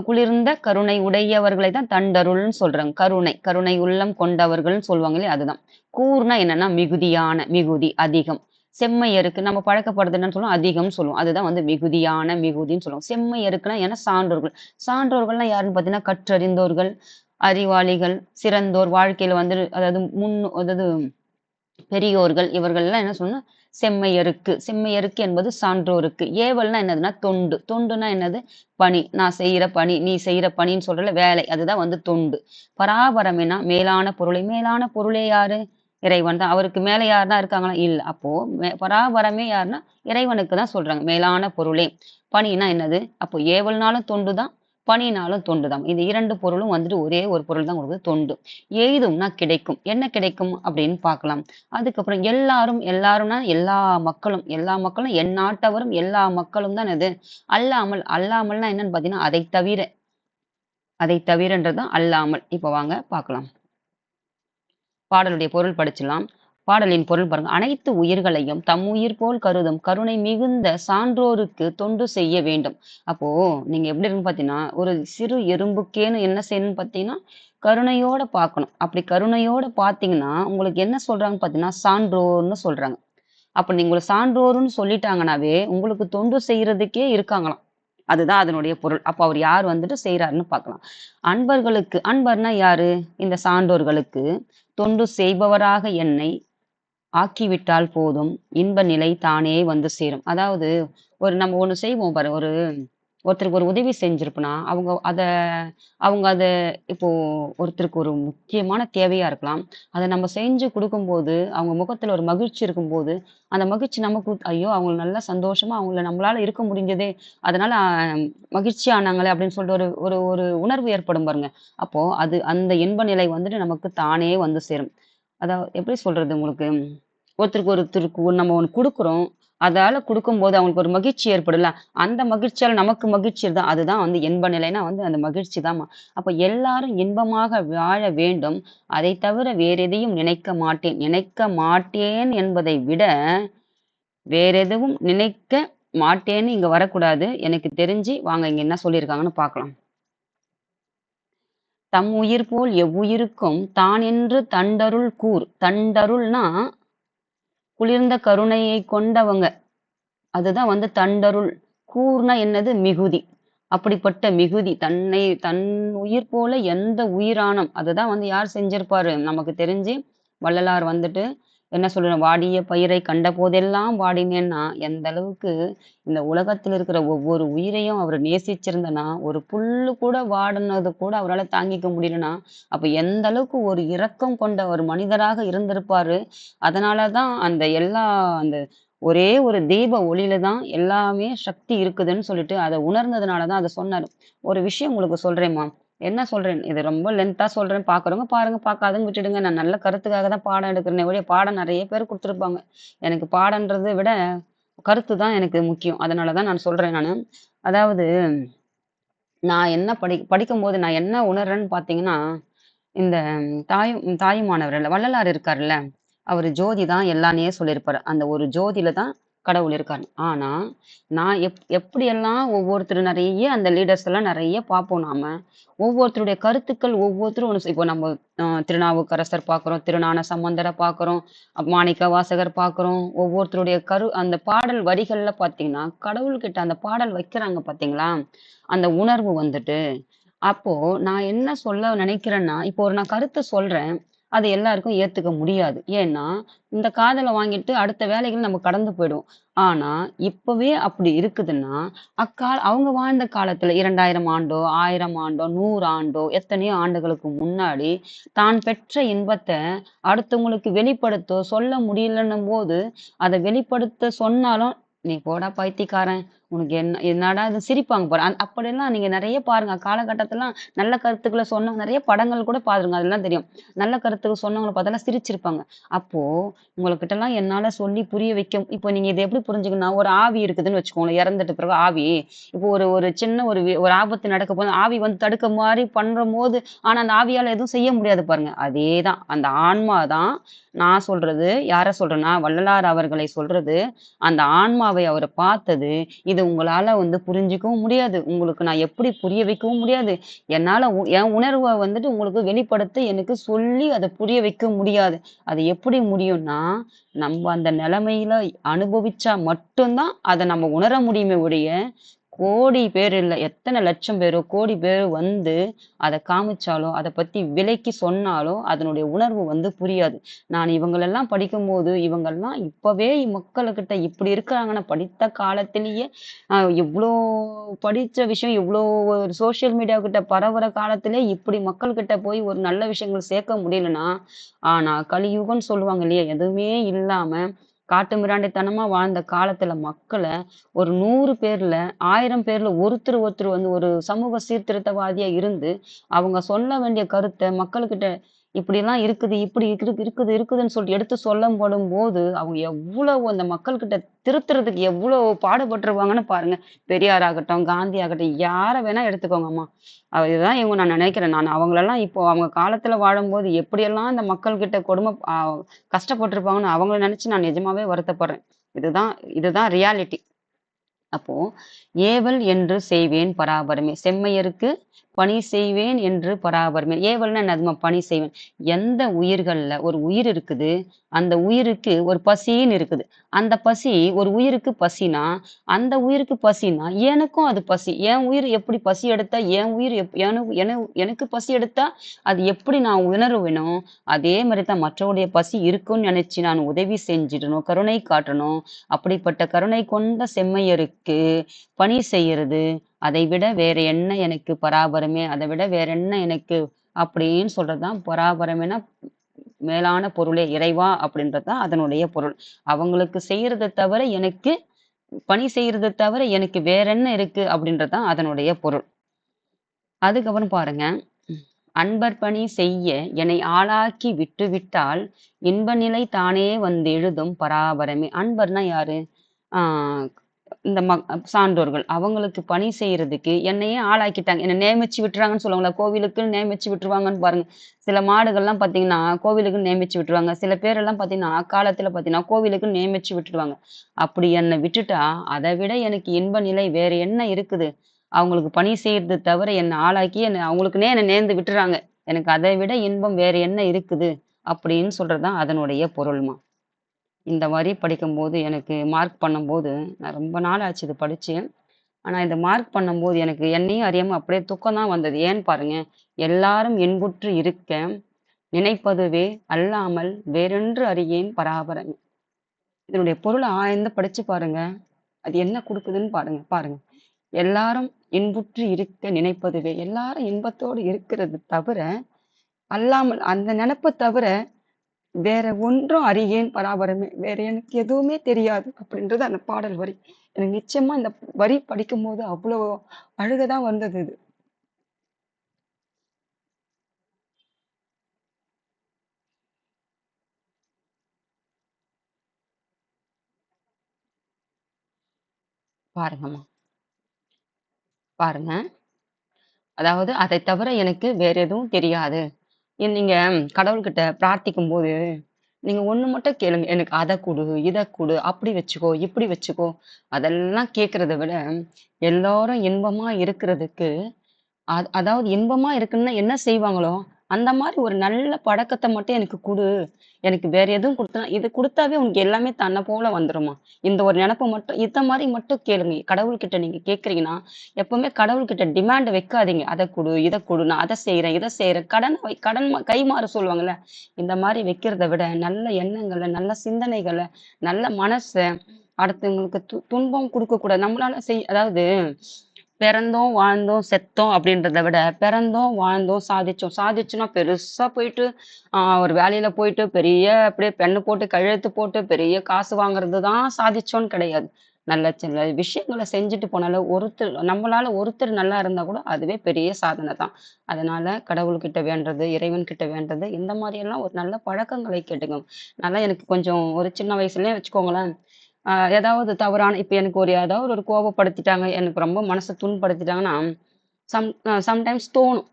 குளிர்ந்த கருணை உடையவர்களை தான் தண்டருள்ன்னு சொல்றாங்க. கருணை. கருணை உள்ளம் கொண்டவர்கள்ன்னு சொல்லுவாங்க இல்லையா? அதுதான். கூர்னா என்னன்னா மிகுதியான, மிகுதி, அதிகம். செம்மையருக்கு நம்ம பழக்கப்படுறது என்னன்னு சொல்லுவோம்? அதிகம்னு சொல்லுவோம். அதுதான் வந்து மிகுதியான, மிகுதின்னு சொல்லுவோம். செம்மையருக்குன்னா ஏன்னா சான்றோர்கள். சான்றோர்கள்னா யாருன்னு பார்த்தீங்கன்னா, கற்றறிந்தோர்கள், அறிவாளிகள், சிறந்தோர், வாழ்க்கையில வந்து அதாவது அதாவது பெரியோர்கள் இவர்கள்லாம் என்ன சொல்லணும்னா செம்மையருக்கு செம்மையருக்கு என்பது சான்றோருக்கு ஏவல்னா என்னதுன்னா தொண்டு தொண்டுனா என்னது பணி நான் செய்யற பணி நீ செய்யற பணின்னு சொல்றல வேலை அதுதான் வந்து தொண்டு பராபரமெனா மேலான பொருளை மேலான பொருளே யாரு இறைவன் தான் அவருக்கு மேல யாருன்னா இருக்காங்களா இல்ல அப்போ பராபரமே யாருன்னா இறைவனுக்கு தான் சொல்றாங்க மேலான பொருளே பணினா என்னது அப்போ ஏவல்னாலும் தொண்டு தான் பணினாலும் தொண்டு தான் இந்த 2 பொருளும் வந்துட்டு ஒரே ஒரு பொருள் தான் கொடுக்குது தொண்டு எய்தும்னா கிடைக்கும் என்ன கிடைக்கும் அப்படின்னு பார்க்கலாம் அதுக்கப்புறம் எல்லாரும் எல்லாரும்னா எல்லா மக்களும் எந்நாட்டவரும் எல்லா மக்களும் தான் இது அல்லாமல் அல்லாமல்னா என்னன்னு பார்த்தீங்கன்னா அதை தவிரன்றது தான் அல்லாமல் இப்போ வாங்க பார்க்கலாம் பாடலுடைய பொருள் படிச்சிடலாம் பாடலின் பொருள் பாருங்க அனைத்து உயிர்களையும் தம் உயிர் போல் கருதும் கருணை மிகுந்த சான்றோருக்கு தொண்டு செய்ய வேண்டும் அப்போ நீங்க எப்படி இருக்குன்னு பாத்தீங்கன்னா ஒரு சிறு எறும்புக்கேன்னு என்ன செய்யணும்னு பாத்தீங்கன்னா கருணையோட பார்க்கணும் அப்படி கருணையோட பாத்தீங்கன்னா உங்களுக்கு என்ன சொல்றாங்க பாத்தீங்கன்னா சான்றோர்னு சொல்றாங்க அப்ப நீங்க ஒரு சான்றோர்னு சொல்லிட்டாங்கன்னாவே உங்களுக்கு தொண்டு செய்யறதுக்கே இருக்காங்களாம் அதுதான் அதனுடைய பொருள் அப்ப அவர் யார் வந்துட்டு செய்யறாருன்னு பார்க்கலாம் அன்பர்களுக்கு அன்பர்னா யாரு இந்த சான்றோர்களுக்கு தொண்டு செய்பவராக என்னை ஆக்கிவிட்டால் போதும் இன்ப நிலை தானே வந்து சேரும் அதாவது ஒரு நம்ம ஒண்ணு செய்வோம் பாரு ஒருத்தருக்கு ஒரு உதவி செஞ்சிருப்போம்னா அவங்க அத இப்போ ஒருத்தருக்கு ஒரு முக்கியமான தேவையா இருக்கலாம் அதை நம்ம செஞ்சு கொடுக்கும்போது அவங்க முகத்துல ஒரு மகிழ்ச்சி இருக்கும்போது அந்த மகிழ்ச்சி நமக்கு ஐயோ அவங்க நல்லா சந்தோஷமா அவங்கள நம்மளால இருக்க முடிஞ்சதே அதனால மகிழ்ச்சி ஆனாங்களே அப்படின்னு சொல்லிட்டு ஒரு ஒரு ஒரு உணர்வு ஏற்படும் பாருங்க அப்போ அது அந்த இன்ப நிலை வந்துட்டு நமக்கு தானே வந்து சேரும் அதாவது எப்படி சொல்றது உங்களுக்கு ஒருத்தருக்கு நம்ம ஒண்ணு குடுக்குறோம். அதால குடுக்கும்போது அவங்களுக்கு ஒரு மகிழ்ச்சி ஏற்படும்ல. அந்த மகிழ்ச்சியால நமக்கு மகிழ்ச்சி தான். அதுதான் வந்து இன்ப நிலைன்னா வந்து அந்த மகிழ்ச்சி தாம்மா. அப்ப எல்லாரும் இன்பமாக வாழ வேண்டும். அதைத் தவிர வேறு எதையும் நினைக்க மாட்டேன். நினைக்க மாட்டேன் என்பதை விட, வேறெதுவும் நினைக்க மாட்டேன்னு இங்க வரக்கூடாது. எனக்கு தெரிஞ்சு வாங்க இங்க என்ன சொல்லியிருக்காங்கன்னு பார்க்கலாம். தம் உயிர் போல் எவ்வுயிருக்கும் தான் என்று தண்டருள் கூர். தண்டருள்னா குளிர்ந்த கருணையை கொண்டவங்க. அதுதான் வந்து தண்டருள். கூர்னா என்னது? மிகுதி. அப்படிப்பட்ட மிகுதி தன் உயிர் போல எந்த உயிரானம் அதுதான் வந்து யார் செஞ்சிருப்பாரு? நமக்கு தெரிஞ்சு வள்ளலார் வந்துட்டு என்ன சொல்றாரு? "வாடிய பயிரை கண்ட போதெல்லாம் வாடினேன்னா" எந்த அளவுக்கு இந்த உலகத்துல இருக்கிற ஒவ்வொரு உயிரையும் அவர் நேசிச்சிருந்தனா, ஒரு புல்லு கூட வாடுனது கூட அவரால தாங்கிக்க முடியலன்னா, அப்ப எந்த அளவுக்கு ஒரு இரக்கம் கொண்ட ஒரு மனிதராக இருந்திருப்பாரு. அதனால தான் அந்த ஒரே ஒரு தீப ஒளியில தான் எல்லாமே சக்தி இருக்குதுன்னு சொல்லிட்டு அத உணர்ந்ததுனால தான் அத சொன்னாரு. ஒரு விஷயம் உங்களுக்கு சொல்றேன்ம்மா. என்ன சொல்றேன், இது ரொம்ப லென்த்தா சொல்றேன். பார்க்குறவங்க பாருங்க, பார்க்காதவங்க விட்டுடுங்க. நான் நல்ல கருத்துக்காக தான் பாடம் எடுக்கிறேனே ஒழிய, பாடம் நெறைய பேர் குடுத்துருப்பாங்க. எனக்கு பாடம்ன்றத விட கருத்து தான் எனக்கு முக்கியம். அதனால தான் நான் சொல்றேன் நானு. அதாவது நான் என்ன படிக்கும்போது நான் என்ன உணர்றேன்னு பார்த்தீங்கன்னா, இந்த தாயுமானவர் வள்ளலார் இருக்கார்ல, அவரு ஜோதி தான் எல்லான்னே சொல்லியிருப்பாரு. அந்த ஒரு ஜோதியில தான் கடவுள் இருக்காரு. ஆனா, நான் எப்படியெல்லாம் ஒவ்வொருத்தர் நெறைய அந்த லீடர்ஸ் எல்லாம் நெறைய பார்ப்போம் நாம. ஒவ்வொருத்தருடைய கருத்துக்கள் ஒவ்வொருத்தரும் ஒண்ணு இப்போ நம்ம திருநாவுக்கரசர் பார்க்குறோம், திருஞான சம்பந்தர பார்க்குறோம், மாணிக்க வாசகர் பார்க்குறோம். ஒவ்வொருத்தருடைய அந்த பாடல் வரிகள்ல பார்த்தீங்கன்னா, கடவுள்கிட்ட அந்த பாடல் வைக்கிறாங்க பார்த்தீங்களா? அந்த உணர்வு வந்துட்டு. அப்போ நான் என்ன சொல்ல நினைக்கிறேன்னா, இப்போ நான் கருத்து சொல்றேன். அது எல்லாருக்கும் ஏத்துக்க முடியாது. ஏன்னா, இந்த காதல வாங்கிட்டு அடுத்த வேலைகள் நம்ம கடந்து போயிடுவோம். ஆனா, இப்பவே அப்படி இருக்குதுன்னா, அவங்க வாழ்ந்த காலத்துல 2000 ஆண்டோ, 1000 ஆண்டோ, 100 ஆண்டோ, எத்தனையோ ஆண்டுகளுக்கு முன்னாடி, தான் பெற்ற இன்பத்த அடுத்தவங்களுக்கு வெளிப்படுத்த சொல்ல முடியலன்னும்போது, அத வெளிப்படுத்த சொன்னாலும், "நீ போடா பைத்தியக்காரன்! உனக்கு என்னடா இது" சிரிப்பாங்க பாரு. அப்படியெல்லாம் நீங்க நெறைய பாருங்க. காலகட்டத்திலலாம் நல்ல கருத்துக்கள சொன்ன நெறைய படங்கள் கூட பாருங்க. அதெல்லாம் தெரியும். நல்ல கருத்துக்கள் சொன்னவங்கள பார்த்தெல்லாம் சிரிச்சிருப்பாங்க. அப்போ உங்ககிட்டலாம் என்னால சொல்லி புரிய வைக்க இப்போ நீங்க இத எப்படி புரிஞ்சுக்கணும்னா, ஒரு ஆவி இருக்குதுன்னு வச்சுக்கோங்களேன். இறந்துட்ட பிறகு ஆவி. இப்போ ஒரு ஒரு சின்ன ஒரு ஆபத்து நடக்க போது ஆவி வந்து தடுக்க மாரி பண்றம்போது, ஆனா அந்த ஆவியால எதுவும் செய்ய முடியாது பாருங்க. அதேதான். அந்த ஆன்மா தான் நான் சொல்றது. யார சொல்றேன்னா, வள்ளலார் அவர்களை சொல்றது. அந்த ஆன்மாவை அவரு பார்த்தது. இது உங்களால வந்து புரிஞ்சுக்கவும் முடியாது. உங்களுக்கு நான் எப்படி புரிய வைக்கவும் முடியாது. என்னால என் உணர்வ வந்துட்டு உங்களுக்கு வெளிப்படுத்த எனக்கு சொல்லி அத புரிய வைக்க முடியாது. அது எப்படி முடியும்னா, நம்ப அந்த நிலைமையில அனுபவிச்சா மட்டும் தான் அத நம்ம உணர முடியுமே ஒழிய, கோடி பேர் இல்ல, எத்தன லட்சம் பேரோ, கோடி பேர் வந்து அத காமிச்சாலோ, அத பத்தி விளக்கி சொன்னாலோ, அதனுடைய உணர்வு வந்து புரியாது. நான் இவங்களெல்லாம் படிக்கும்போது, இவங்கலாம் இப்பவே மக்களுக்கிட்ட இப்படி இருக்கிறாங்கன்னா, படித்த காலத்திலேயே இவ்ளோ படிச்ச விஷயம், இவ்ளோ ஒரு சோசியல் மீடியா கிட்ட பரவுற காலத்திலே இப்படி மக்கள்கிட்ட போய் ஒரு நல்ல விஷயங்கள் சேர்க்க முடியலன்னா, ஆனா கலியுகம்ன்னு சொல்லுவாங்க இல்லையா? எதுவுமே இல்லாம காட்டு மிராண்டித்தனமா வாழ்ந்த காலத்துல மக்கள ஒரு 100 பேர்ல, 1000 பேர்ல ஒருத்தர் வந்து ஒரு சமூக சீர்திருத்தவாதியா இருந்து, அவங்க சொல்ல வேண்டிய கருத்த மக்களுக்கிட்ட இப்படிலாம் இருக்குது, இப்படி இருக்குதுன்னு சொல்லிட்டு எடுத்து சொல்லப்படும்போது, அவங்க எவ்வளவு அந்த மக்கள்கிட்ட திருத்துறதுக்கு எவ்வளோ பாடுபட்டுருவாங்கன்னு பாருங்க. பெரியார் ஆகட்டும், காந்தி ஆகட்டும், யார வேணா எடுத்துக்கோங்கம்மா. இதுதான் நான் நினைக்கிறேன். நான் அவங்களெல்லாம் இப்போ அவங்க காலத்துல வாழும்போது எப்படியெல்லாம் இந்த மக்கள்கிட்ட கஷ்டப்பட்டுருப்பாங்கன்னு அவங்கள நினைச்சு நான் நிஜமாவே வருத்தப்படுறேன். இதுதான் இதுதான் ரியாலிட்டி. அப்போ ஏவல் என்று செய்வேன் பராபரமே. செம்மையருக்கு பணி செய்வேன் என்று பராபரமே. ஏவல்னா என்னதும்மா? பணி செய்வேன். எந்த உயிர்கள்ல ஒரு உயிர் இருக்குது. அந்த உயிருக்கு ஒரு பசின்னு இருக்குது. அந்த பசி ஒரு உயிருக்கு பசினா, அந்த உயிருக்கு பசினா, எனக்கும் அது பசி. என் உயிர் எப்படி பசி எடுத்தா, என் உயிர் எனக்கு பசி எடுத்தா, அது எப்படி நான் உணருவேனோ, அதே மாரி தான் மற்றவருடைய பசி இருக்குன்னு நெனச்சு நான் உதவி செஞ்சிடணும், கருணை காட்டணும். அப்படிப்பட்ட கருணை கொண்ட செம்மையருக்கு பணி செய்யறது, அதை விட வேற என்ன எனக்கு பராபரமே, அதை விட வேற என்ன எனக்கு அப்படின்னு சொல்றது தான் பராபரமேனா மேலான பொருளே இறைவா அப்படின்றது தான் அதனுடைய பொருள். அவங்களுக்கு செய்யறத தவிர எனக்கு பணி செய்யறத தவிர எனக்கு வேற என்ன இருக்கு அப்படின்றது தான் அதனுடைய பொருள். அதுக்கப்புறம் பாருங்க. அன்பர் பணி செய்ய என்னை ஆளாக்கி விட்டுவிட்டால் இன்ப நிலை தானே வந்தெழுதும் பராபரமே. அன்பர்னா யாரு? ஆ இந்த சான்றோர்கள். அவங்களுக்கு பணி செய்றதுக்கு என்னையே ஆளாக்கிட்டாங்க. என்ன நியமிச்சு விட்டுறாங்கன்னு சொல்லுவாங்கல்ல. கோவிலுக்குன்னு நியமிச்சு விட்டுருவாங்கன்னு பாருங்க. சில மாடுகள்லாம் பார்த்தீங்கன்னா, கோவிலுக்குன்னு நியமிச்சு விட்டுருவாங்க. சில பேரெல்லாம் பார்த்தீங்கன்னா, அக்காலத்துல பார்த்தீங்கன்னா, கோவிலுக்குன்னு நியமிச்சு விட்டுடுவாங்க. அப்படி என்ன விட்டுட்டா, அத விட எனக்கு இன்ப நிலை வேற என்ன இருக்குது? அவங்களுக்கு பணி செய்றது தவிர என்ன ஆளாக்கி அவங்களுக்குன்னே என்ன நேர்ந்து விட்டுறாங்க. எனக்கு அதை விட இன்பம் வேற என்ன இருக்குது? அப்படின்னு சொல்றது தான் அதனுடைய பொருள்மா. இந்த வரி படிக்கும்போது எனக்கு மார்க் பண்ணும்போது, நான் ரொம்ப நாள் ஆச்சு இது படிச்சு. ஆனா இத மார்க் பண்ணும்போது எனக்கு என்னையும் அறியாம அப்படியே துக்கம் தான் வந்தது. ஏன்னு பாருங்க, எல்லாரும் இன்புற்று இருக்க நினைப்பதுவே அல்லாமல் வேறொன்று அறியேன் பராபரமே. இதனுடைய பொருள ஆழ்ந்து படிச்சு பாருங்க. அது என்ன குடுக்குதுன்னு பாருங்க பாருங்க. எல்லாரும் இன்புற்று இருக்க நினைப்பதுவே, எல்லாரும் இன்பத்தோடு இருக்கிறது தவிர, அல்லாமல் அந்த நெனப்ப தவிர வேற ஒன்றும் அறியேன் பராபரமே. வேற எனக்கு எதுவுமே தெரியாது அப்படின்றது அந்த பாடல் வரி. எனக்கு நிச்சயமா இந்த வரி படிக்கும்போது அவ்வளோ அழுகை தான் வந்தது இது. பாருங்கம்மா, பாருங்க. அதாவது அதை தவிர எனக்கு வேற எதுவும் தெரியாது. நீங்க கடவுள்கிட்ட பிரார்த்திக்கும்போது, நீங்க ஒண்ணு மட்டும் கேளுங்க. எனக்கு அத குடு, இத குடு, அப்படி வச்சுக்கோ, இப்படி வச்சுக்கோ. அதெல்லாம் கேட்கிறத விட, எல்லாரும் இன்பமா இருக்கிறதுக்கு அதாவது இன்பமா இருக்குன்னா என்ன செய்வாங்களோ, அந்த மாரி ஒரு நல்ல பழக்கத்த மட்டும் எனக்கு குடு. எனக்கு வேற எதுவும் குடுத்தனா இது குடுத்தாவே உனக்கு எல்லாமே தன்ன போல வந்துரும்மா. இந்த ஒரு நெனப்பு மட்டும் இத மாரி மட்டும் கேளுங்க. கடவுள்கிட்ட நீங்க கேட்கிறீங்கன்னா, எப்பவுமே கடவுள்கிட்ட டிமாண்ட் வைக்காதீங்க. அத குடு, இத குடு, நான் அத செய்றேன், இத செய்றேன். கடன் கைமாறு சொல்லுவாங்கல்ல. இந்த மாரி வைக்கிறத விட நல்ல எண்ணங்கள, நல்ல சிந்தனைகள, நல்ல மனச அடுத்தவங்களுக்கு துன்பம் குடுக்கக்கூடாது. நம்மளால அதாவது பிறந்தோம், வாழ்ந்தோம், செத்தோம் அப்படின்றத விட, பிறந்தோம், வாழ்ந்தோம், சாதிச்சோம். சாதிச்சோம்னா பெருசா போயிட்டு, ஒரு வேலையில போயிட்டு பெரிய அப்படியே பென்னு போட்டு, கையெழுத்து போட்டு பெரிய காசு வாங்குறது தான் சாதிச்சோம்ன்னு கிடையாது. நல்ல சில விஷயங்கள செஞ்சுட்டு போனாலும் நம்மளால ஒருத்தர் நல்லா இருந்தா கூட அதுவே பெரிய சாதனை தான். அதனால கடவுள்கிட்ட வேண்டுறது, இறைவன்கிட்ட வேண்டுறது, இந்த மாரியெல்லாம் ஒரு நல்ல பழக்கங்களை கேட்டுக்கோங்க. நல்லா எனக்கு கொஞ்சம் ஒரு சின்ன வயசுலயே வச்சுக்கோங்களேன், ஏதாவது தவறான இப்ப எனக்கு ஏதாவது ஒரு கோபப்படுத்திட்டாங்க, எனக்கு ரொம்ப மனச புண்படுத்திட்டாங்கன்னா, சம்டைம்ஸ் தோணும்.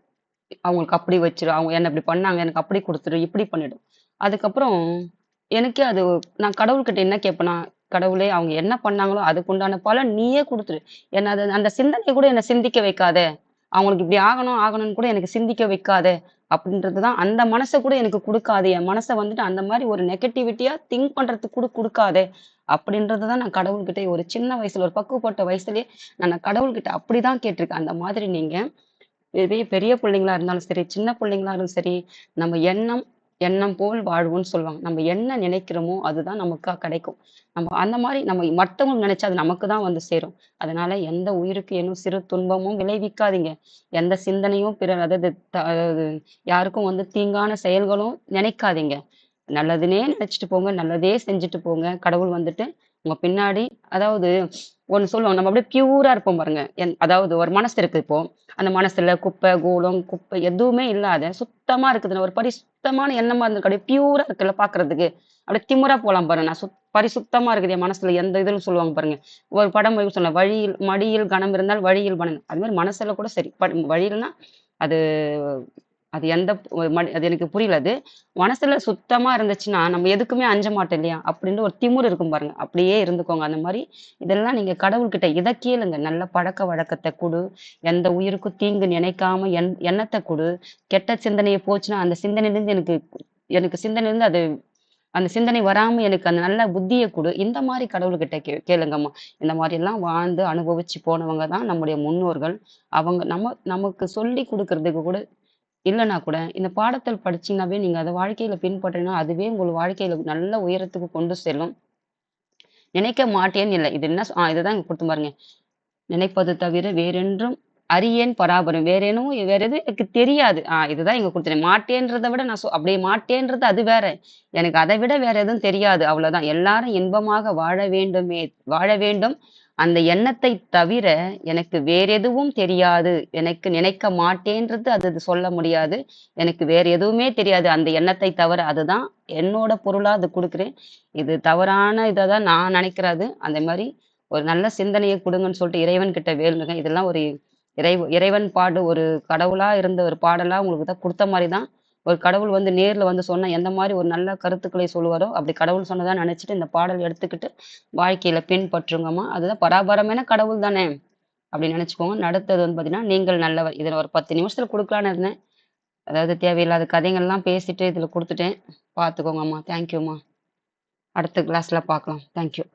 அவங்களுக்கு அப்படி வச்சிரு, அவங்க என்ன இப்படி பண்ணாங்க, எனக்கு அப்படி குடுத்துரு, இப்படி பண்ணிடு. அதுக்கப்புறம் எனக்கே அது நான் கடவுள்கிட்ட என்ன கேட்பேன்னா, கடவுளே அவங்க என்ன பண்ணாங்களோ அதுக்குண்டான பலன் நீயே குடுத்துரு. என்ன அந்த சிந்தனைய கூட என்ன சிந்திக்க வைக்காத. அவங்களுக்கு இப்படி ஆகணும், ஆகணும்னு கூட எனக்கு சிந்திக்க வைக்காத. அப்படின்றது தான் அந்த மனச கூட எனக்கு குடுக்காத. என் மனச வந்துட்டு அந்த மாரி ஒரு நெகட்டிவிட்டியா திங்க் பண்றதுக்கு கூட குடுக்காதே. அப்படின்றத தான் நான் கடவுள்கிட்ட ஒரு சின்ன வயசுல, ஒரு பக்குவப்பட்ட வயசுலயே நான் கடவுள்கிட்ட அப்படிதான் கேட்டுருக்கேன். அந்த மாதிரி நீங்க பெரிய பெரிய புள்ளைங்களா இருந்தாலும் சரி, சின்ன புள்ளைங்களா இருந்தாலும் சரி, நம்ம எண்ணம் எண்ணம் போல் வாழ்வுன்னு சொல்லுவாங்க. நம்ம என்ன நினைக்கிறோமோ, அதுதான் நமக்கா கிடைக்கும். நம்ம அந்த மாரி நம்ம மத்தவங்க நினைச்சா அது நமக்கு தான் வந்து சேரும். அதனால எந்த உயிருக்கு எனும் சிறு துன்பமும் விளைவிக்காதீங்க. எந்த சிந்தனையும் அதாவது யாருக்கும் வந்து தீங்கான செயல்களும் நினைக்காதீங்க. நல்லதுன்னே நினைச்சுட்டு போங்க. நல்லதே செஞ்சுட்டு போங்க. கடவுள் வந்துட்டு உங்க பின்னாடி அதாவது ஒண்ணு சொல்லுவாங்க. நம்ம அப்படியே பியூரா இருப்போம் பாருங்க. அதாவது ஒரு மனசு இருக்கு இப்போ. அந்த மனசுல குப்பை, கூளம், குப்பை எதுவுமே இல்லாத சுத்தமா இருக்குதுன்னு ஒரு பரிசுத்தமான எண்ணமா இருந்திருக்கு. அப்படியே பியூரா இருக்குல்ல பார்க்கறதுக்கு. அப்படியே திமிரா போலாம் பாருங்க. நான் பரிசுத்தமா இருக்குது என் மனசுல எந்த இதுன்னு சொல்லுவாங்க பாருங்க. ஒரு படம் சொன்னேன். மடியில் கனம் இருந்தால் வழியில் பணம். அது மாரி மனசுல கூட சரி. வழியில்னா அது அது எந்த அது எனக்கு புரியல அது. மனசுல சுத்தமா இருந்துச்சுன்னா, நம்ம எதுக்குமே அஞ்ச மாட்டோம் இல்லையா? அப்படின்னு ஒரு திமிரு இருக்கும் பாருங்க. அப்படியே இருந்துக்கோங்க. அந்த மாரி இதெல்லாம் நீங்க கடவுள்கிட்ட இத கேளுங்க. நல்ல பழக்கவழக்கத்த குடு. எந்த உயிருக்கும் தீங்கு நினைக்காம எண்ணத்த குடு. கெட்ட சிந்தனைய போச்சுன்னா, அந்த சிந்தனையிலருந்து எனக்கு எனக்கு சிந்தனையிலருந்து அந்த சிந்தனை வராம எனக்கு அந்த நல்ல புத்திய குடு. இந்த மாரி கடவுள்கிட்ட கேளுங்கம்மா. இந்த மாரியெல்லாம் வாழ்ந்து அனுபவிச்சு போனவங்க தான் நம்முடைய முன்னோர்கள். அவங்க நமக்கு சொல்லிக் குடுக்குறதுக்கு கூட இல்லன்னா கூட, இந்த பாடத்தில் படிச்சீங்கன்னாவே, நீங்க அத வாழ்க்கையில பின்பற்றினா, அதுவே உங்கள் வாழ்க்கையில நல்ல உயரத்துக்கு கொண்டு செல்லும். நினைக்க மாட்டேன்னு இல்ல. இது என்ன இதுதான் இங்க குடுத்து பாருங்க. நினைப்பது தவிர வேறென்றும் அறியேன் பராபரம். வேற எதுவும் எனக்கு தெரியாது. இதுதான் இங்க குடுத்துட்டேன். மாட்டேன்றத விட நான் அப்படியே மாட்டேன்றது அது வேற. எனக்கு அத விட வேற எதுவும் தெரியாது. அவ்வளோதான். எல்லாரும் இன்பமாக வாழ வேண்டும். அந்த எண்ணத்தை தவிர எனக்கு வேற எதுவும் தெரியாது. எனக்கு நினைக்க மாட்டேன்றது அது சொல்ல முடியாது. எனக்கு வேற எதுவுமே தெரியாது. அந்த எண்ணத்தை தவிர. அதுதான் என்னோட பொருளா அது குடுக்குறேன். இது தவறான இத தான் நான் நினைக்கிறது. அந்த மாரி ஒரு நல்ல சிந்தனைய குடுங்கன்னு சொல்லிட்டு இறைவன் கிட்ட வேண்டுங்க. இதெல்லாம் ஒரு இறைவன் ஒரு கடவுளா இருந்த ஒரு பாடலா உங்களுக்கு தான் குடுத்த மாரி தான். ஒரு கடவுள் வந்து நேர்ல வந்து சொன்னா எந்த மாரி ஒரு நல்ல கருத்துக்களை சொல்லுவாரோ, அப்படி கடவுள் சொன்னதா நெனச்சுட்டு இந்த பாடல் எடுத்துக்கிட்டு வாழ்க்கையில பின்பற்றுங்கம்மா. அதுதான் பராபரமான கடவுள் தானே! அப்படி நெனச்சுக்கோங்க. அடுத்தது வந்து பார்த்தீங்கன்னா, நீங்கள் நல்லவர். இதில ஒரு 10 நிமிஷத்தில குடுக்கலான்னு இருந்தேன். அதாவது தேவையில்லாத கதைகள்லாம் பேசிட்டு இதில குடுத்துட்டேன். பார்த்துக்கோங்கம்மா. தேங்க் யூம்மா. அடுத்த கிளாஸ்ல பார்க்கலாம். Thank you.